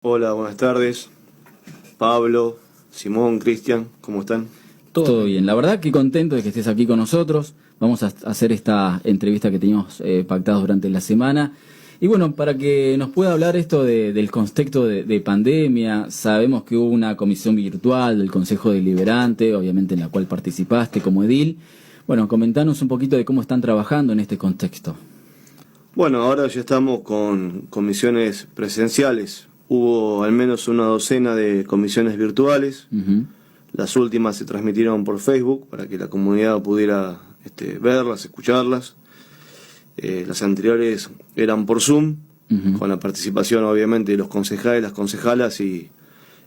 Hola, buenas tardes. Pablo, Simón, Cristian, ¿cómo están? Todo bien, la verdad que contento de que estés aquí con nosotros. Vamos a hacer esta entrevista que teníamos pactados durante la semana. Y bueno, para que nos pueda hablar esto del contexto de pandemia, sabemos que hubo una comisión virtual del Consejo Deliberante, obviamente en la cual participaste como edil. Bueno, comentanos un poquito de cómo están trabajando en este contexto. Bueno, ahora ya estamos con comisiones presenciales. Hubo al menos una docena de comisiones virtuales. Las últimas se transmitieron por Facebook para que la comunidad pudiera verlas, escucharlas. Las anteriores eran por Zoom, con la participación obviamente de los concejales, las concejalas y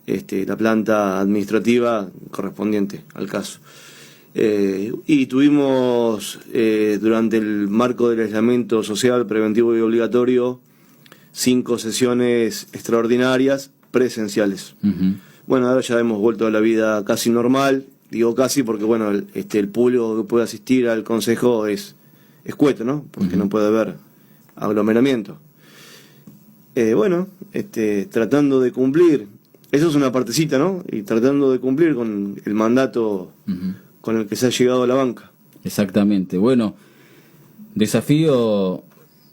la planta administrativa correspondiente al caso. Y tuvimos durante el marco del aislamiento social preventivo y obligatorio 5 sesiones extraordinarias presenciales. Bueno, ahora ya hemos vuelto a la vida casi normal, digo casi porque bueno, el público que puede asistir al consejo es escueto, ¿no? Porque no puede haber aglomeramiento. Bueno, tratando de cumplir, eso es una partecita, ¿no? Y tratando de cumplir con el mandato con el que se ha llegado a la banca. Exactamente, bueno, desafío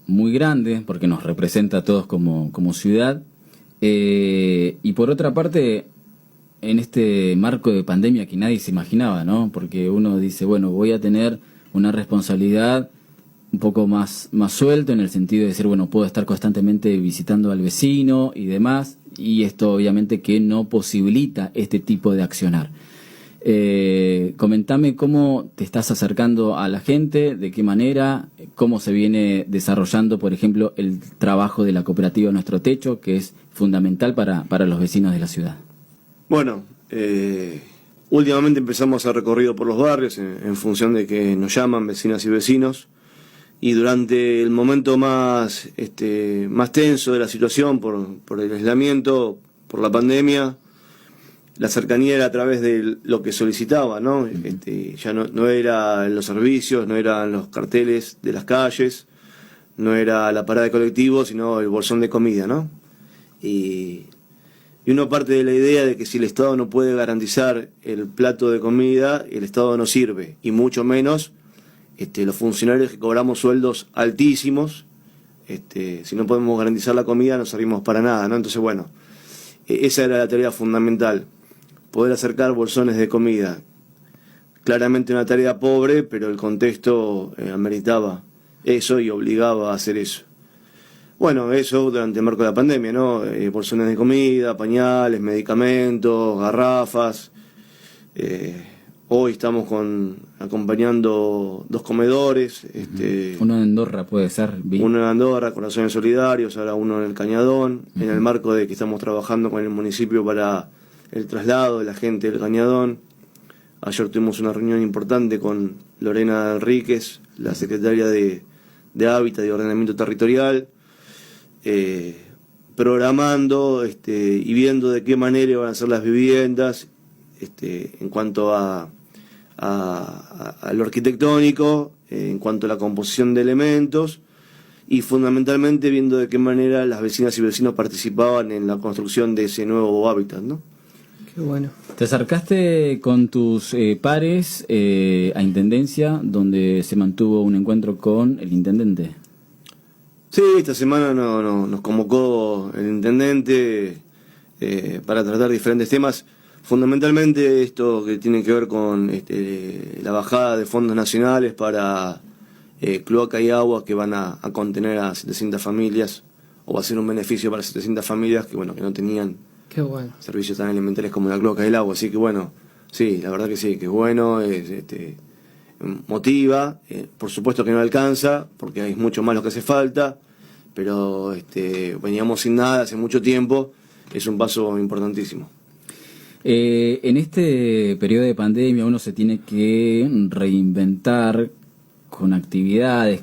muy grande porque nos representa a todos como ciudad, y por otra parte en este marco de pandemia que nadie se imaginaba, ¿no? Porque uno dice, bueno, voy a tener una responsabilidad un poco más suelto en el sentido de decir, bueno, puedo estar constantemente visitando al vecino y demás, y esto obviamente que no posibilita este tipo de accionar. Comentame cómo te estás acercando a la gente, de qué manera, cómo se viene desarrollando, por ejemplo, el trabajo de la cooperativa Nuestro Techo, que es fundamental para los vecinos de la ciudad. Bueno, últimamente empezamos a recorrido por los barrios en función de que nos llaman vecinas y vecinos, y durante el momento más tenso de la situación por el aislamiento, por la pandemia, la cercanía era a través de lo que solicitaba, ¿no? Ya no era en los servicios, no eran los carteles de las calles, no era la parada de colectivos, sino el bolsón de comida, ¿no? Y uno parte de la idea de que si el Estado no puede garantizar el plato de comida, el Estado no sirve, y mucho menos los funcionarios que cobramos sueldos altísimos, si no podemos garantizar la comida no servimos para nada, ¿no? Entonces, bueno, esa era la tarea fundamental, poder acercar bolsones de comida. Claramente una tarea pobre, pero el contexto ameritaba eso y obligaba a hacer eso. Bueno, eso durante el marco de la pandemia, ¿no? Bolsones de comida, pañales, medicamentos, garrafas. Hoy estamos acompañando 2 comedores. Uno en Andorra puede ser. Uno en Andorra, Corazones Solidarios, ahora uno en el Cañadón, en el marco de que estamos trabajando con el municipio para el traslado de la gente del Cañadón. Ayer tuvimos una reunión importante con Lorena Enríquez, la secretaria de Hábitat y Ordenamiento Territorial, programando y viendo de qué manera van a ser las viviendas en cuanto a lo arquitectónico, en cuanto a la composición de elementos, y fundamentalmente viendo de qué manera las vecinas y vecinos participaban en la construcción de ese nuevo hábitat, ¿no? Qué bueno. ¿Te acercaste con tus pares a Intendencia, donde se mantuvo un encuentro con el Intendente? Sí, esta semana nos convocó el Intendente para tratar diferentes temas, fundamentalmente esto que tiene que ver con la bajada de fondos nacionales para cloaca y agua, que van a contener a 700 familias, o va a ser un beneficio para 700 familias que no tenían servicios tan elementales como la cloaca y el agua. Así que bueno, sí, la verdad que sí, que es bueno, motiva, por supuesto que no alcanza, porque hay mucho más lo que hace falta, pero veníamos sin nada hace mucho tiempo, es un paso importantísimo. En este periodo de pandemia uno se tiene que reinventar con actividades,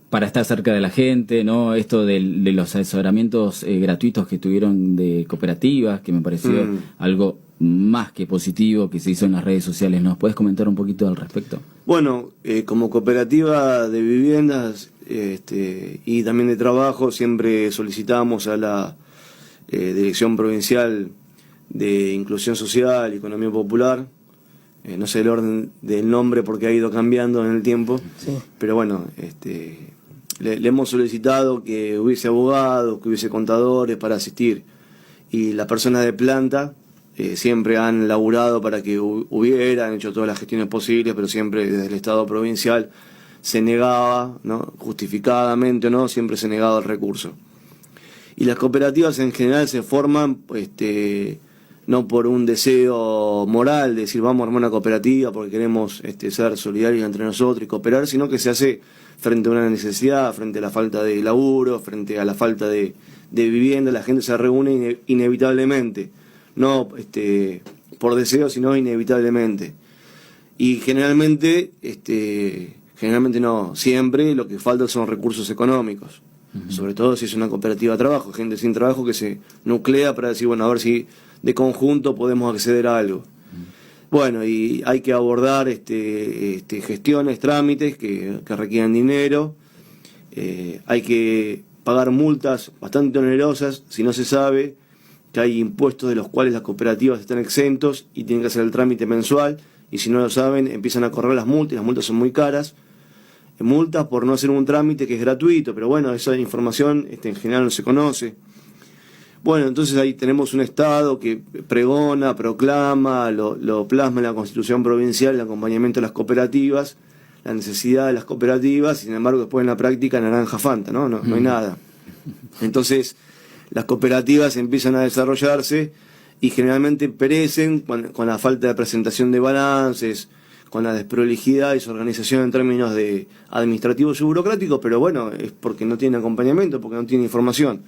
para estar cerca de la gente, ¿no? Esto de los asesoramientos gratuitos que tuvieron de cooperativas, que me pareció algo más que positivo que se hizo en las redes sociales. ¿Nos puedes comentar un poquito al respecto? Bueno, como cooperativa de viviendas y también de trabajo, siempre solicitamos a la Dirección Provincial de Inclusión Social y Economía Popular. No sé el orden del nombre porque ha ido cambiando en el tiempo, sí. Pero bueno, le hemos solicitado que hubiese abogados, que hubiese contadores para asistir, y las personas de planta siempre han laburado para que han hecho todas las gestiones posibles, pero siempre desde el Estado provincial se negaba, ¿no? Justificadamente o no, siempre se negaba el recurso. Y las cooperativas en general se forman no por un deseo moral de decir vamos a armar una cooperativa porque queremos ser solidarios entre nosotros y cooperar, sino que se hace frente a una necesidad, frente a la falta de laburo, frente a la falta de vivienda. La gente se reúne inevitablemente, no por deseo, sino inevitablemente. Y generalmente no, siempre lo que falta son recursos económicos. Sobre todo si es una cooperativa de trabajo, gente sin trabajo que se nuclea para decir, bueno, a ver si de conjunto podemos acceder a algo. Bueno, y hay que abordar gestiones, trámites que requieren dinero, hay que pagar multas bastante onerosas si no se sabe que hay impuestos de los cuales las cooperativas están exentos y tienen que hacer el trámite mensual, y si no lo saben empiezan a correr las multas son muy caras. Multas por no hacer un trámite que es gratuito, pero bueno, esa información en general no se conoce. Bueno, entonces ahí tenemos un Estado que pregona, proclama, lo plasma en la Constitución Provincial, el acompañamiento de las cooperativas, la necesidad de las cooperativas, sin embargo después en la práctica naranja Fanta, no hay nada. Entonces las cooperativas empiezan a desarrollarse y generalmente perecen con la falta de presentación de balances, con la desprolijidad y su organización en términos de administrativos y burocráticos, pero bueno, es porque no tiene acompañamiento, porque no tiene información.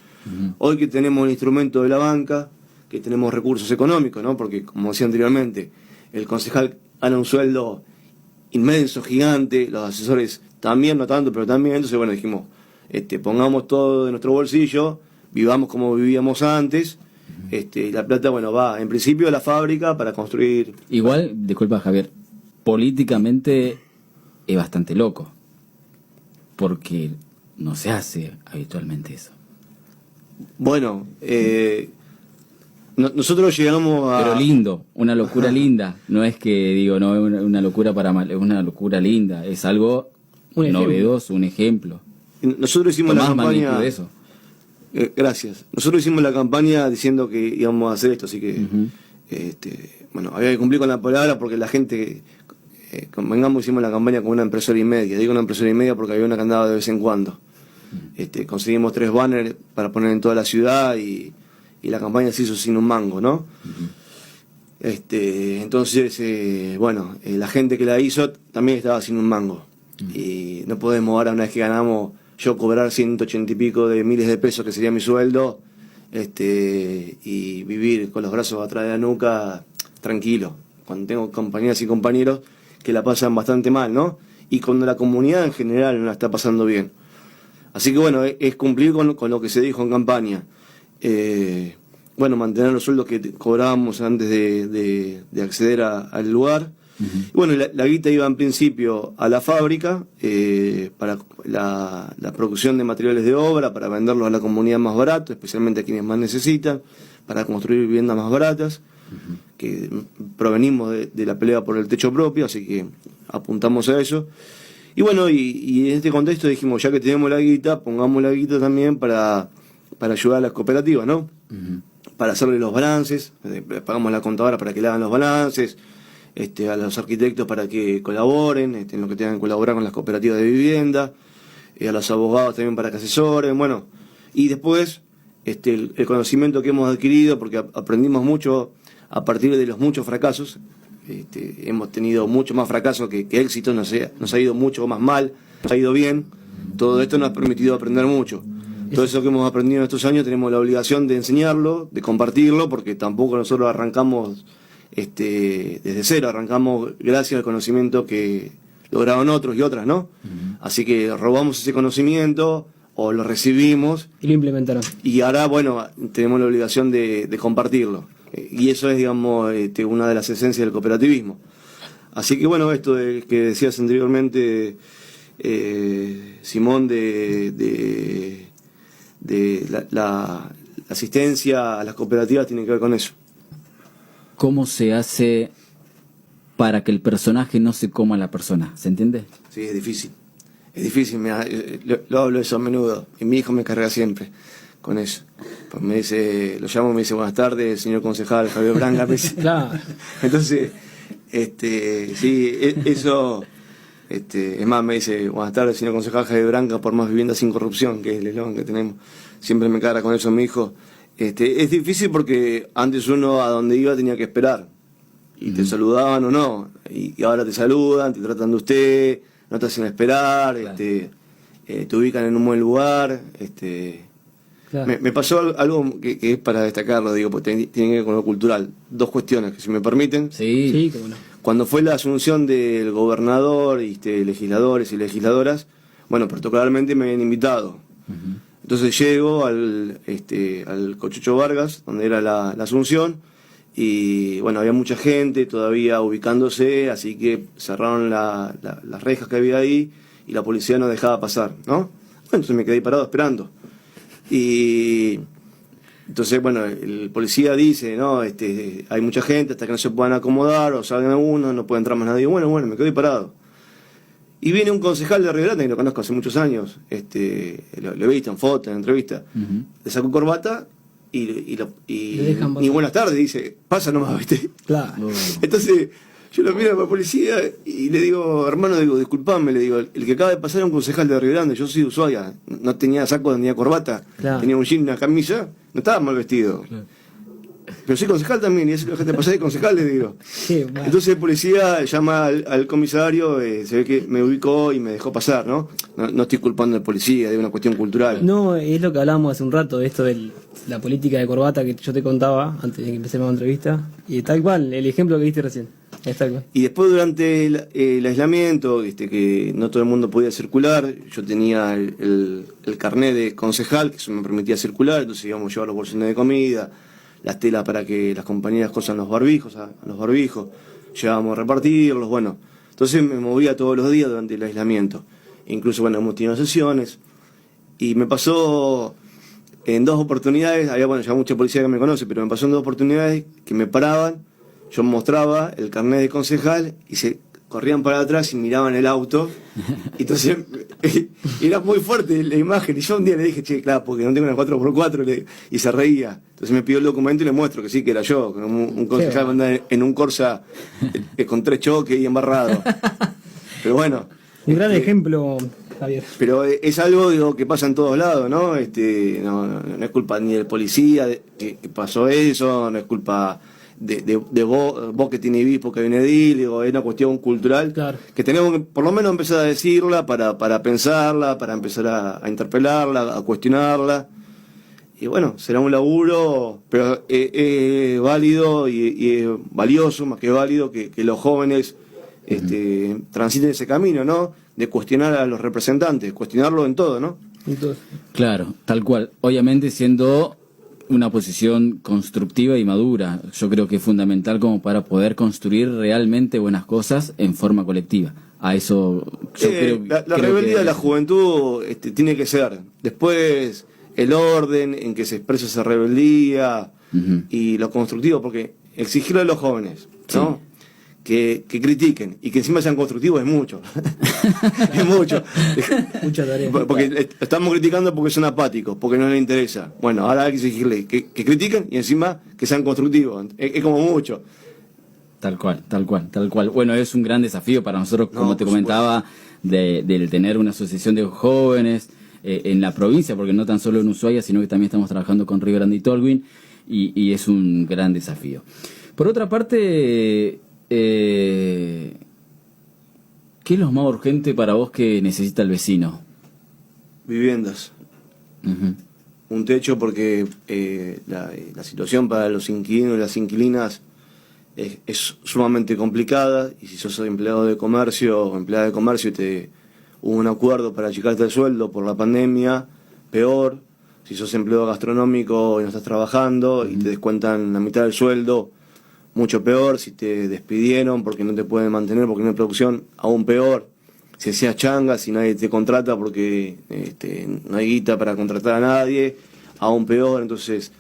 Hoy que tenemos el instrumento de la banca, que tenemos recursos económicos, ¿no? Porque como decía anteriormente, el concejal gana un sueldo inmenso, gigante, los asesores también, no tanto, pero también. Entonces bueno, dijimos, pongamos todo de nuestro bolsillo, vivamos como vivíamos antes, y la plata, bueno, va en principio a la fábrica para construir. Igual, disculpa Javier, políticamente es bastante loco, porque no se hace habitualmente eso. Bueno, nosotros llegamos a... Pero lindo, una locura linda, no es que digo, no es una locura para mal, es una locura linda, es algo novedoso, un ejemplo. Nosotros hicimos la campaña... de eso. Gracias. Nosotros hicimos la campaña diciendo que íbamos a hacer esto, así que bueno, había que cumplir con la palabra porque la gente... convengamos, hicimos la campaña con una impresora y media. Digo una impresora y media porque había una que andaba de vez en cuando. Conseguimos 3 banners para poner en toda la ciudad y la campaña se hizo sin un mango, ¿no? Entonces, bueno, la gente que la hizo también estaba sin un mango. Y no podemos ahora, una vez que ganamos, yo cobrar 180 y pico de miles de pesos, que sería mi sueldo, y vivir con los brazos atrás de la nuca tranquilo, cuando tengo compañeras y compañeros que la pasan bastante mal, ¿no? Y cuando la comunidad en general no la está pasando bien. Así que bueno, es cumplir con lo que se dijo en campaña. Bueno, mantener los sueldos que cobrábamos antes de acceder al lugar. Y bueno, la guita iba en principio a la fábrica para la producción de materiales de obra, para venderlos a la comunidad más barato, especialmente a quienes más necesitan, para construir viviendas más baratas, que provenimos de la pelea por el techo propio, así que apuntamos a eso. Y bueno, y en este contexto dijimos, ya que tenemos la guita, pongamos la guita también para ayudar a las cooperativas, ¿no? Para hacerle los balances, pagamos a la contadora para que le hagan los balances, a los arquitectos para que colaboren, en lo que tengan que colaborar con las cooperativas de vivienda, a los abogados también para que asesoren, bueno, y después el conocimiento que hemos adquirido, porque aprendimos mucho a partir de los muchos fracasos. Hemos tenido mucho más fracaso que éxito, nos ha ido mucho más mal, nos ha ido bien. Todo esto nos ha permitido aprender mucho. Todo eso que hemos aprendido en estos años tenemos la obligación de enseñarlo, de compartirlo, porque tampoco nosotros arrancamos desde cero, arrancamos gracias al conocimiento que lograron otros y otras, ¿no? Así que robamos ese conocimiento o lo recibimos y lo implementaron. Y ahora, bueno, tenemos la obligación de compartirlo. Y eso es, digamos, una de las esencias del cooperativismo. Así que bueno, esto que decías anteriormente, Simón, de asistencia a las cooperativas tiene que ver con eso. ¿Cómo se hace para que el personaje no se coma a la persona? ¿Se entiende? Sí, es difícil. Es difícil, lo hablo eso a menudo. Y mi hijo me carga siempre con eso. Pues me dice, lo llamo, me dice, buenas tardes, señor concejal Javier Branca. Me dice. Claro. Entonces, sí, eso, es más, me dice, buenas tardes, señor concejal Javier Branca, por más viviendas sin corrupción, que es el eslogan que tenemos. Siempre me carga con eso mi hijo. Es difícil porque antes uno a donde iba tenía que esperar. Y te saludaban o no. Y ahora te saludan, te tratan de usted, no te hacen esperar, Claro. Te ubican en un buen lugar. Claro. Me pasó algo que es para destacarlo, digo, porque tiene que ver con lo cultural. Dos cuestiones que si me permiten. Sí. Sí, cómo no. Cuando fue la asunción del gobernador, legisladores y legisladoras, bueno, protocolarmente me habían invitado. Ujú. Entonces llego al Cochucho Vargas, donde era la asunción, y bueno, había mucha gente todavía ubicándose, así que cerraron las rejas que había ahí y la policía no dejaba pasar, ¿no? Bueno, entonces me quedé ahí parado esperando. Y entonces, bueno, el policía dice, no, hay mucha gente, hasta que no se puedan acomodar o salgan algunos, no puede entrar más nadie. Bueno, me quedé parado. Y viene un concejal de Río Grande, que lo conozco hace muchos años, lo he visto en fotos, en entrevistas, Ujú. le sacó corbata y Le dejan pasar. ni buenas tardes, dice, pasa nomás, ¿viste? Claro. Oh. Entonces, yo lo miro a la policía y le digo, hermano, disculpame, le digo, el que acaba de pasar era un concejal de Río Grande, yo soy de Ushuaia, no tenía saco, no tenía corbata, Claro. tenía un jean, una camisa, no estaba mal vestido. Claro. Pero soy concejal también, y eso lo que te pasé de concejal, le digo. Sí, bueno. Entonces el policía llama al comisario, se ve que me ubicó y me dejó pasar, ¿no? No estoy culpando al policía, de una cuestión cultural. No, es lo que hablábamos hace un rato, de esto de la política de corbata que yo te contaba antes de que empecemos la entrevista. Y tal cual, el ejemplo que diste recién. Es tal cual. Y después durante el aislamiento, que no todo el mundo podía circular, yo tenía el carnet de concejal, que eso me permitía circular, entonces íbamos a llevar los bolsones de comida, las telas para que las compañeras cosan los barbijos, a los barbijos, llevábamos a repartirlos, bueno. Entonces me movía todos los días durante el aislamiento. Incluso, bueno, hemos tenido sesiones. Y me pasó en dos oportunidades, había, bueno, ya mucha policía que me conoce, pero me pasó en dos oportunidades que me paraban, yo mostraba el carnet de concejal y se corrían para atrás y miraban el auto. Y entonces era muy fuerte la imagen. Y yo un día le dije, che, claro, porque no tengo una 4x4, y se reía. Entonces me pidió el documento y le muestro que sí, que era yo, que un concejal que andaba en un Corsa con 3 choques y embarrado. Pero bueno. Un gran ejemplo, Javier. Pero es algo, digo, que pasa en todos lados, ¿no? No es culpa ni del policía que pasó eso, no es culpa de vos que tiene obispo, que viene edil, digo, es una cuestión cultural. Claro. Que tenemos que por lo menos empezar a decirla para pensarla, para empezar a interpelarla, a cuestionarla. Y bueno, será un laburo, pero es válido y es valioso, más que válido, que los jóvenes transiten ese camino, ¿no? De cuestionar a los representantes, cuestionarlo en todo, ¿no? Entonces, Claro, tal cual. Obviamente siendo una posición constructiva y madura. Yo creo que es fundamental como para poder construir realmente buenas cosas en forma colectiva. A eso yo creo, la creo rebeldía que de la juventud tiene que ser. Después el orden en que se expresa esa rebeldía Ujú. y lo constructivo, porque exigirle a los jóvenes, ¿no? Que critiquen y que encima sean constructivos es mucho. Es mucho. mucha tarea. Porque estamos criticando porque son apáticos, porque no les interesa. Bueno, ahora hay que exigirle que critiquen y encima que sean constructivos. Es como mucho. Tal cual, tal cual, tal cual. Bueno, es un gran desafío para nosotros, No, como te por comentaba, de tener una asociación de jóvenes en la provincia, porque no tan solo en Ushuaia, sino que también estamos trabajando con Río Grande y Tolwyn, y es un gran desafío. Por otra parte, ¿qué es lo más urgente para vos que necesita el vecino? Viviendas. Ujú. Un techo porque la situación para los inquilinos y las inquilinas es sumamente complicada, y si sos empleado de comercio o empleada de comercio y hubo un acuerdo para achicarte el sueldo por la pandemia, peor. Si sos empleado gastronómico y no estás trabajando y te descuentan la mitad del sueldo, mucho peor. Si te despidieron porque no te pueden mantener porque no hay producción, aún peor. Si hacías changa, si nadie te contrata porque no hay guita para contratar a nadie, aún peor, entonces,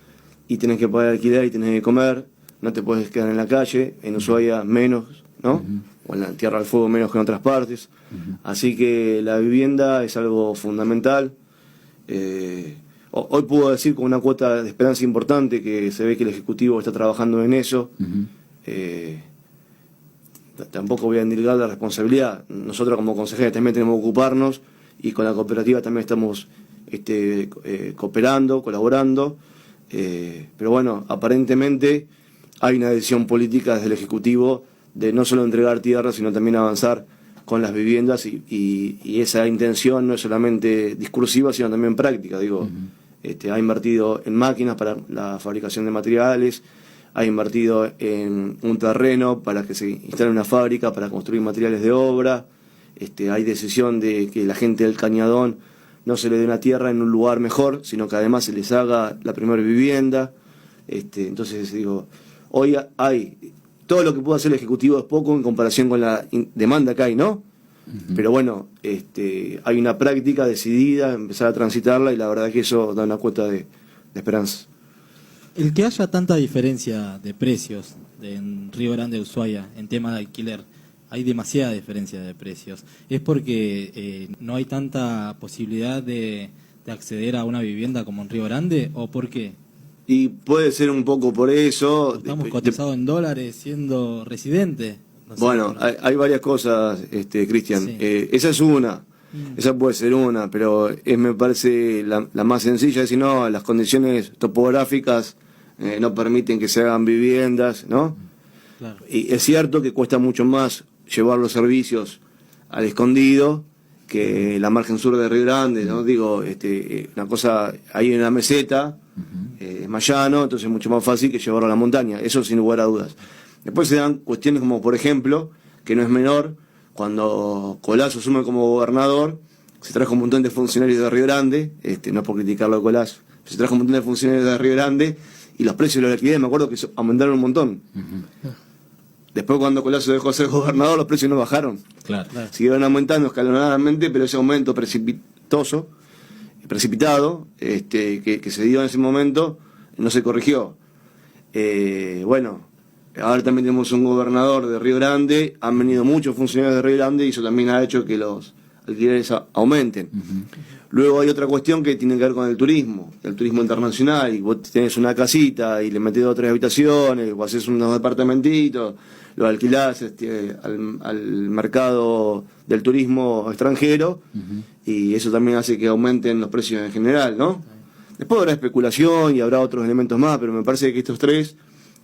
y tenés que pagar alquiler y tenés que comer, no te puedes quedar en la calle, en Ushuaia menos, ¿no? O en la Tierra del Fuego menos que en otras partes. Así que la vivienda es algo fundamental. Hoy puedo decir con una cuota de esperanza importante que se ve que el Ejecutivo está trabajando en eso. Tampoco voy a endilgar la responsabilidad. Nosotros como consejeros también tenemos que ocuparnos y con la cooperativa también estamos cooperando, colaborando. Pero bueno, aparentemente hay una decisión política desde el Ejecutivo de no solo entregar tierra, sino también avanzar con las viviendas y esa intención no es solamente discursiva, sino también práctica. Digo, ha invertido en máquinas para la fabricación de materiales, ha invertido en un terreno para que se instale una fábrica para construir materiales de obra, hay decisión de que la gente del Cañadón no se le dé una tierra en un lugar mejor, sino que además se les haga la primera vivienda. Entonces digo, hoy hay todo lo que puede hacer el Ejecutivo es poco en comparación con la demanda que hay, ¿no? Pero bueno, hay una práctica decidida, empezar a transitarla y la verdad que eso da una cuota de esperanza. El que haya tanta diferencia de precios en Río Grande, Ushuaia, en tema de alquiler, hay demasiada diferencia de precios. ¿Es porque no hay tanta posibilidad de acceder a una vivienda como en Río Grande o por qué? Y puede ser un poco por eso. Estamos cotizados en dólares siendo residente. No sé, bueno, hay varias cosas, Cristian. Sí. Esa es una. Esa puede ser una, pero me parece la más sencilla. Es decir, no, las condiciones topográficas no permiten que se hagan viviendas, ¿no? Claro. Y es cierto que cuesta mucho más llevar los servicios al Escondido que la margen sur de Río Grande, ¿no? Digo, una cosa, ahí en la meseta, es más llano, entonces es mucho más fácil que llevarlo a la montaña, eso sin lugar a dudas. Después se dan cuestiones como, por ejemplo, que no es menor, cuando Colazo asume como gobernador, se trajo un montón de funcionarios de Río Grande, no es por criticarlo a Colazo, se trajo un montón de funcionarios de Río Grande y los precios de los alquileres, me acuerdo que aumentaron un montón. Después cuando Colazo dejó de ser gobernador, los precios no bajaron. Claro. Siguieron aumentando escalonadamente, pero ese aumento precipitado, que se dio en ese momento, no se corrigió. Bueno, ahora también tenemos un gobernador de Río Grande, han venido muchos funcionarios de Río Grande y eso también ha hecho que los alquileres aumenten. Luego hay otra cuestión que tiene que ver con el turismo internacional, y vos tenés una casita y le metés 2 o 3 habitaciones, o haces unos departamentitos, lo alquilás al mercado del turismo extranjero, y eso también hace que aumenten los precios en general, ¿no? Después habrá especulación y habrá otros elementos más, pero me parece que estos 3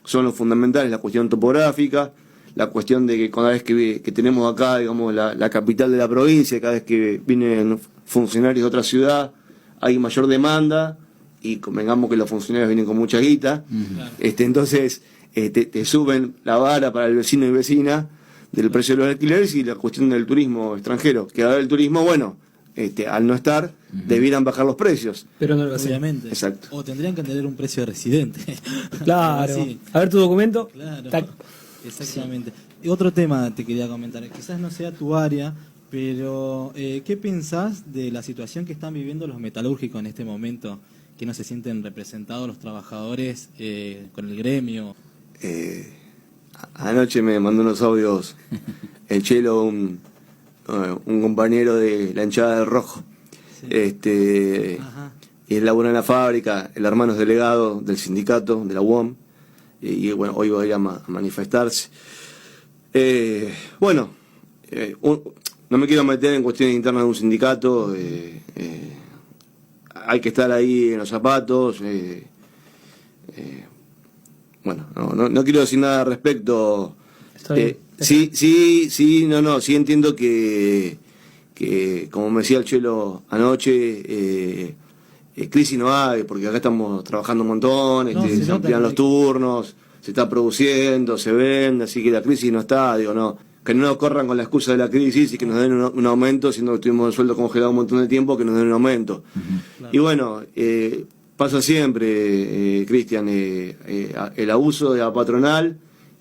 son los fundamentales: la cuestión topográfica, la cuestión de que cada vez que tenemos acá, digamos, la capital de la provincia, cada vez que vienen funcionarios de otra ciudad, hay mayor demanda, y convengamos que los funcionarios vienen con mucha guita, entonces te suben la vara para el vecino y vecina del precio de los alquileres, y la cuestión del turismo extranjero, que ahora el turismo, bueno, al no estar, debieran bajar los precios. Pero no lo hacen. Obviamente. Exacto. O tendrían que tener un precio de residente. Claro. Sí. A ver tu documento. Claro. Tac. Exactamente. Y otro tema te quería comentar, quizás no sea tu área, pero ¿qué pensás de la situación que están viviendo los metalúrgicos en este momento? Que no se sienten representados los trabajadores con el gremio. Anoche me mandó unos audios el Chelo, un compañero de la hinchada del Rojo. Sí. Ajá. Y él labura en la fábrica, el hermano es delegado del sindicato, de la UOM, y bueno, hoy va a ir a manifestarse. Bueno, no me quiero meter en cuestiones internas de un sindicato, hay que estar ahí en los zapatos, bueno, no quiero decir nada al respecto. Está bien. Sí entiendo que como me decía el Chelo anoche, crisis no hay, porque acá estamos trabajando un montón, se amplían los turnos, se está produciendo, se vende, así que la crisis no está, digo, no, que no nos corran con la excusa de la crisis y que nos den un aumento, siendo que tuvimos el sueldo congelado un montón de tiempo, que nos den un aumento. Claro. Y bueno, pasa siempre, Cristian, el abuso de la patronal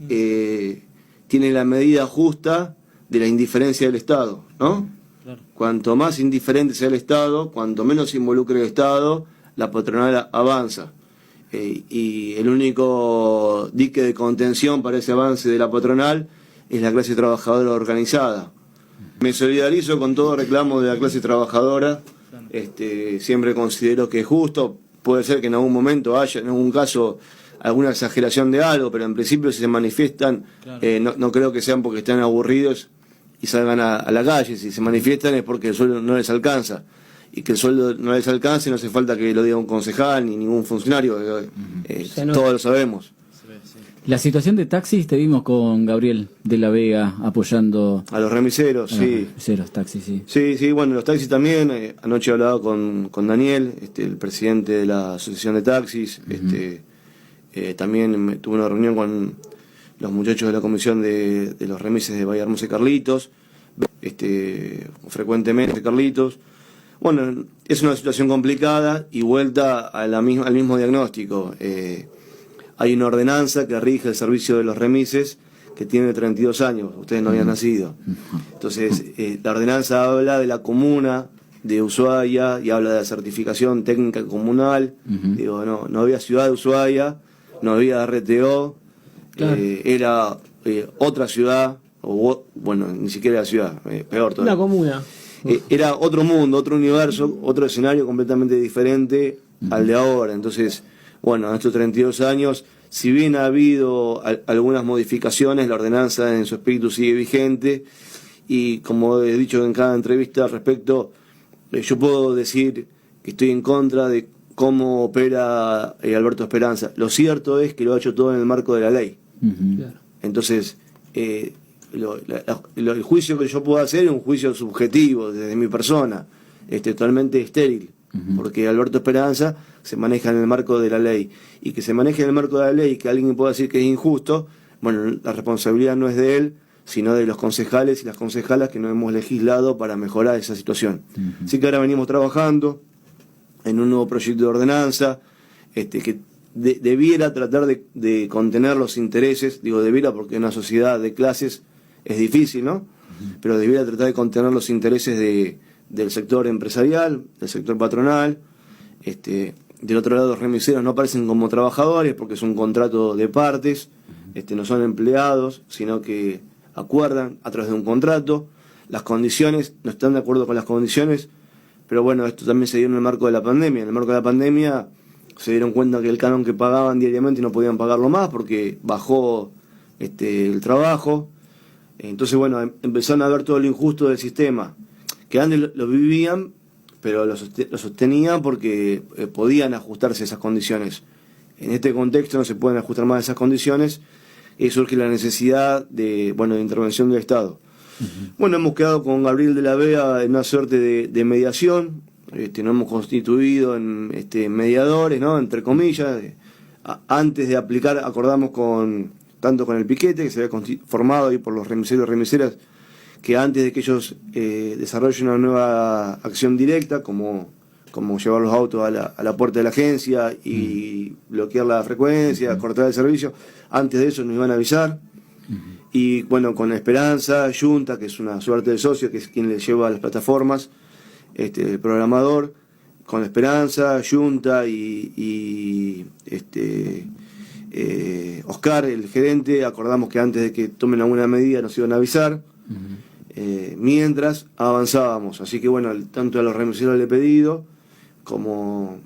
tiene la medida justa de la indiferencia del Estado, ¿no? Claro. Cuanto más indiferente sea el Estado, cuanto menos se involucre el Estado, la patronal avanza. Y el único dique de contención para ese avance de la patronal es la clase trabajadora organizada. Me solidarizo con todo reclamo de la clase trabajadora, siempre considero que es justo, puede ser que en algún momento haya, en algún caso, alguna exageración de algo, pero en principio si se manifiestan, no creo que sean porque estén aburridos y salgan a la calle. Si se manifiestan es porque el sueldo no les alcanza, y que el sueldo no les alcance no hace falta que lo diga un concejal ni ningún funcionario, todos lo sabemos. La situación de taxis, te vimos con Gabriel de la Vega apoyando a los remiseros, sí. Remiseros, taxis, sí. Sí, bueno, los taxis también. Anoche he hablado con Daniel, el presidente de la Asociación de Taxis. También tuve una reunión con los muchachos de la comisión de los remises de Bahía Hermosa y Carlitos. Frecuentemente Carlitos. Bueno, es una situación complicada y vuelta al mismo diagnóstico. Hay una ordenanza que rige el servicio de los remises que tiene 32 años, ustedes no habían nacido. Entonces, la ordenanza habla de la comuna de Ushuaia y habla de la certificación técnica comunal. Digo, no había ciudad de Ushuaia, no había RTO, claro. Era otra ciudad, bueno, ni siquiera era ciudad, peor todavía. Una comuna. Era otro mundo, otro universo, otro escenario completamente diferente al de ahora. Entonces, bueno, en estos 32 años, si bien ha habido algunas modificaciones, la ordenanza en su espíritu sigue vigente, y como he dicho en cada entrevista al respecto, yo puedo decir que estoy en contra de cómo opera Alberto Esperanza. Lo cierto es que lo ha hecho todo en el marco de la ley. Claro. Entonces, el juicio que yo puedo hacer es un juicio subjetivo desde mi persona, totalmente estéril, porque Alberto Esperanza se maneja en el marco de la ley, y que se maneje en el marco de la ley y que alguien pueda decir que es injusto, bueno, la responsabilidad no es de él, sino de los concejales y las concejalas que no hemos legislado para mejorar esa situación. Así que ahora venimos trabajando en un nuevo proyecto de ordenanza que debiera tratar de contener los intereses, digo debiera porque en una sociedad de clases es difícil, ¿no? Pero debiera tratar de contener los intereses del sector empresarial, del sector patronal. Del otro lado, los remiseros no aparecen como trabajadores porque es un contrato de partes, no son empleados, sino que acuerdan a través de un contrato. Las condiciones, no están de acuerdo con las condiciones, pero bueno, esto también se dio en el marco de la pandemia. En el marco de la pandemia se dieron cuenta que el canon que pagaban diariamente no podían pagarlo más porque bajó el trabajo. Entonces, bueno, empezaron a ver todo lo injusto del sistema, que antes lo vivían, pero lo sostenían porque podían ajustarse a esas condiciones. En este contexto no se pueden ajustar más a esas condiciones, y surge la necesidad de intervención del Estado. Bueno, hemos quedado con Gabriel de la Vega en una suerte de mediación. Nos hemos constituido en mediadores, ¿no?, entre comillas. Antes de aplicar, acordamos tanto con el piquete, que se había formado ahí por los remiseros y remiseras, que antes de que ellos desarrollen una nueva acción directa, como llevar los autos a la puerta de la agencia y bloquear la frecuencia, cortar el servicio, antes de eso nos iban a avisar. Y bueno, con Esperanza, Junta, que es una suerte de socio, que es quien le lleva a las plataformas, el programador, con Esperanza, Junta y Oscar, el gerente, acordamos que antes de que tomen alguna medida nos iban a avisar. Mientras avanzábamos, así que bueno, tanto a los remiseros le he pedido como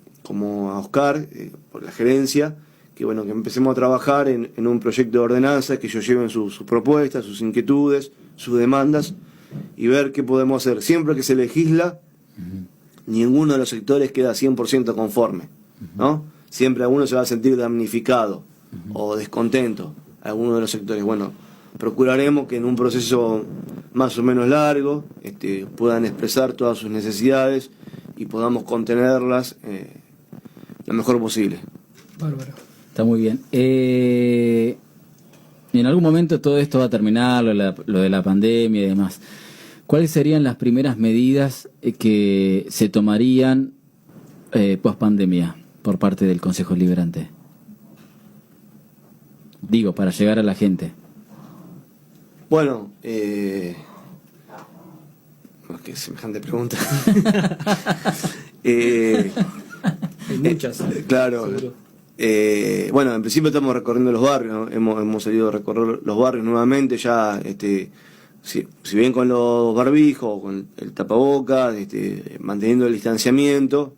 a Oscar, por la gerencia, que bueno, que empecemos a trabajar en un proyecto de ordenanza, que ellos lleven sus propuestas, sus inquietudes, sus demandas, y ver qué podemos hacer. Siempre que se legisla, ninguno de los sectores queda 100% conforme, ¿no? Siempre alguno se va a sentir damnificado o descontento, alguno de los sectores. Bueno, procuraremos que en un proceso más o menos largo puedan expresar todas sus necesidades y podamos contenerlas lo mejor posible. Bárbaro. Está muy bien. En algún momento todo esto va a terminar, lo de la pandemia y demás. ¿Cuáles serían las primeras medidas que se tomarían post pandemia por parte del Consejo Deliberante? Digo, para llegar a la gente. Bueno, qué semejante pregunta. Hay muchas. Claro. Seguro. Bueno, en principio estamos recorriendo los barrios, ¿no? Hemos salido a recorrer los barrios nuevamente, ya si bien con los barbijos, con el tapabocas, manteniendo el distanciamiento,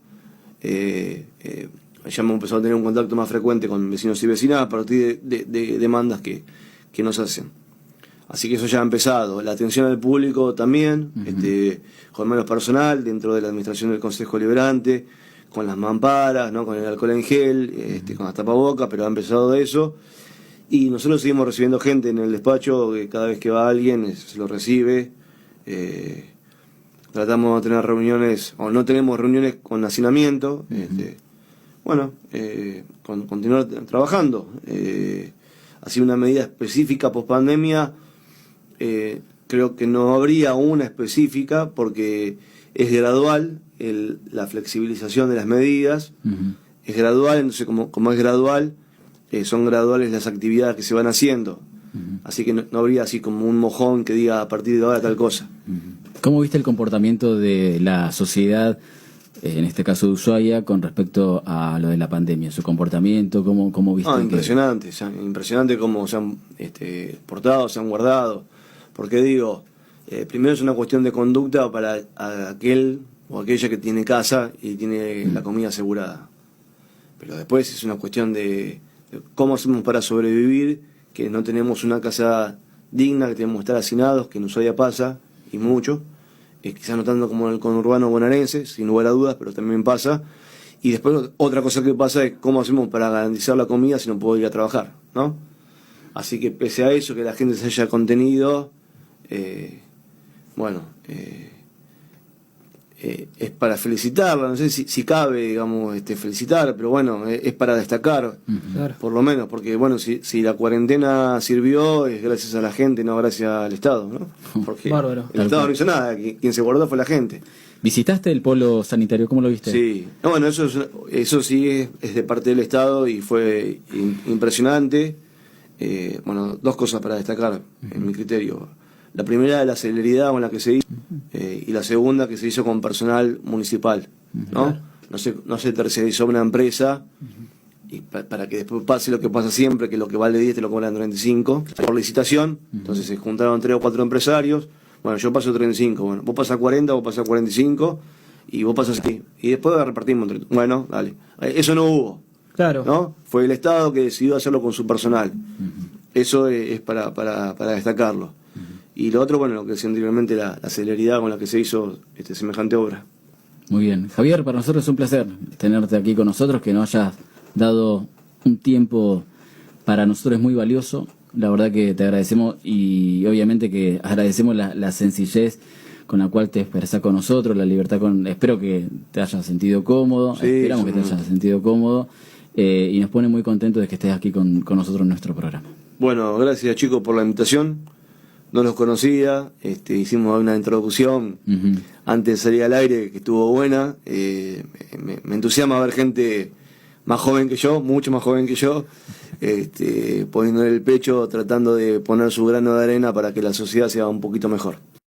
ya hemos empezado a tener un contacto más frecuente con vecinos y vecinas a partir de demandas que nos hacen. Así que eso ya ha empezado. La atención al público también, con menos personal dentro de la administración del Consejo Liberante, con las mamparas, ¿no? Con el alcohol en gel, con las tapabocas, pero ha empezado eso. Y nosotros seguimos recibiendo gente en el despacho, que cada vez que va alguien se lo recibe. Tratamos de tener reuniones, o no tenemos reuniones con hacinamiento. Continuar trabajando. Así una medida específica post pandemia, creo que no habría una específica porque es gradual la flexibilización de las medidas, es gradual, entonces como es gradual, son graduales las actividades que se van haciendo, así que no habría así como un mojón que diga a partir de ahora tal cosa. ¿Cómo viste el comportamiento de la sociedad, en este caso de Ushuaia, con respecto a lo de la pandemia? ¿Su comportamiento? ¿Cómo viste? Impresionante, impresionante cómo se han portado, se han guardado. Porque digo, primero es una cuestión de conducta para aquel o aquella que tiene casa y tiene la comida asegurada. Pero después es una cuestión de cómo hacemos para sobrevivir, que no tenemos una casa digna, que tenemos que estar hacinados, que en Ushuaia pasa, y mucho. Quizás no tanto como en el conurbano bonaerense, sin lugar a dudas, pero también pasa. Y después otra cosa que pasa es cómo hacemos para garantizar la comida si no puedo ir a trabajar, ¿no? Así que pese a eso, que la gente se haya contenido, es para felicitarla, no sé si cabe, digamos, felicitar, pero bueno, es para destacar, Claro. por lo menos, porque bueno, si la cuarentena sirvió, es gracias a la gente, no gracias al Estado, ¿no? Porque Bárbaro. el Estado no hizo nada, quien se guardó fue la gente. ¿Visitaste el polo sanitario? ¿Cómo lo viste? Sí, no, bueno, eso sí es de parte del Estado y fue impresionante. Dos cosas para destacar, en mi criterio. La primera es la celeridad con la que se hizo, y la segunda que se hizo con personal municipal, ¿no? No se tercerizó una empresa y para que después pase lo que pasa siempre, que lo que vale 10 te lo cobran 35 por licitación. Entonces se juntaron 3 o 4 empresarios. Bueno, yo paso 35, bueno, vos pasás 40, vos pasás 45 y vos pasás aquí. Y después repartimos entre... Bueno, dale. Eso no hubo. Claro. ¿No? Fue el Estado que decidió hacerlo con su personal. Eso es para destacarlo. Y lo otro, bueno, lo que decía anteriormente, la celeridad con la que se hizo semejante obra. Muy bien. Javier, para nosotros es un placer tenerte aquí con nosotros, que nos hayas dado un tiempo para nosotros es muy valioso. La verdad que te agradecemos y obviamente que agradecemos la sencillez con la cual te expresás con nosotros, la libertad espero que te hayas sentido cómodo, Sí, esperamos que te hayas sentido cómodo y nos pone muy contentos de que estés aquí con nosotros en nuestro programa. Bueno, gracias chicos por la invitación. No los conocía, hicimos una introducción antes de salir al aire que estuvo buena. Me entusiasma ver gente más joven que yo, mucho más joven que yo, poniendo el pecho, tratando de poner su grano de arena para que la sociedad sea un poquito mejor.